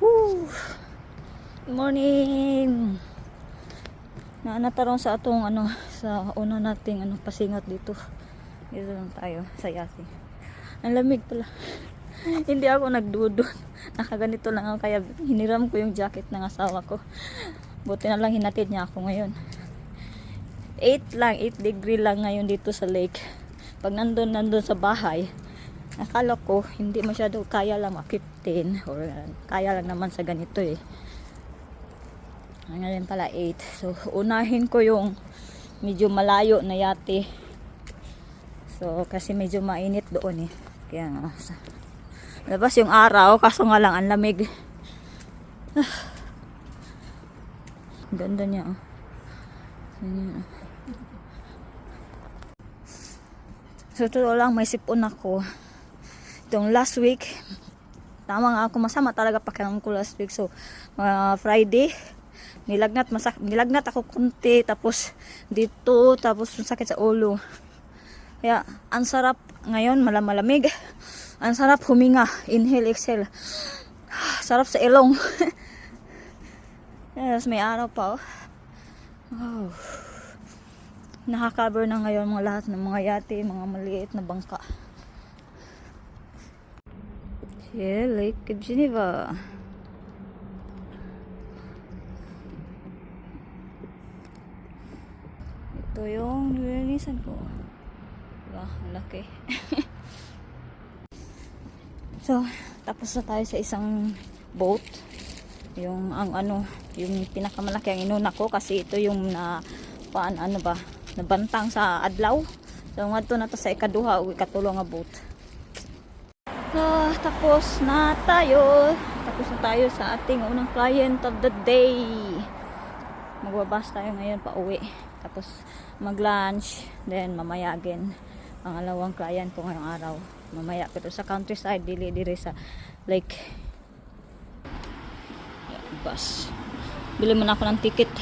Woo! Good morning. Naanataron sa atong sa una nating pasingot dito. Dito lang tayo sa Yasi. Ang lamig pala. Hindi ako nagdudon. Nakaganito lang ako kaya hiniram ko yung jacket ng asawa ko. Buti na lang hinatid niya ako ngayon. 8 degree lang ngayon dito sa lake. Pag nandun sa bahay, akala ko hindi masyado kaya lang 15 or kaya lang naman sa ganito eh. Ngayon pala 8. So unahin ko yung medyo malayo na yate. So kasi medyo mainit doon eh. Kaya labas yung araw kaso nga lang ang lamig. Ganda niya oh. So totoo lang may sipon ako. Itong last week, tama nga ako, masama talaga pakiramdam ko last week. So Friday, nilagnat ako konti, tapos dito, tapos sakit sa ulo. Kaya ang sarap ngayon, malamig. Ang sarap huminga, inhale, exhale. Sarap sa ilong. Yes, may araw pa oh. Wow. Nakakover na ngayon mga lahat ng mga yate, mga maliit na bangka. Yeah, Lake Geneva. Ito yung nilinisan ko. Diba? Ang laki. So, tapos na tayo sa isang boat. Yung yung pinakamalaki ang inuna ko kasi ito yung nabantang sa adlaw. So, ngadto na to sa ikaduha o ikatulo nga boat. Tapos na tayo sa ating unang client of the day. Magbabas tayo ngayon pa uwi, tapos mag lunch, then mamaya again pangalawang client ko ngayong araw mamaya pero sa countryside, dili sa lake. Bus, bili muna ako ng ticket.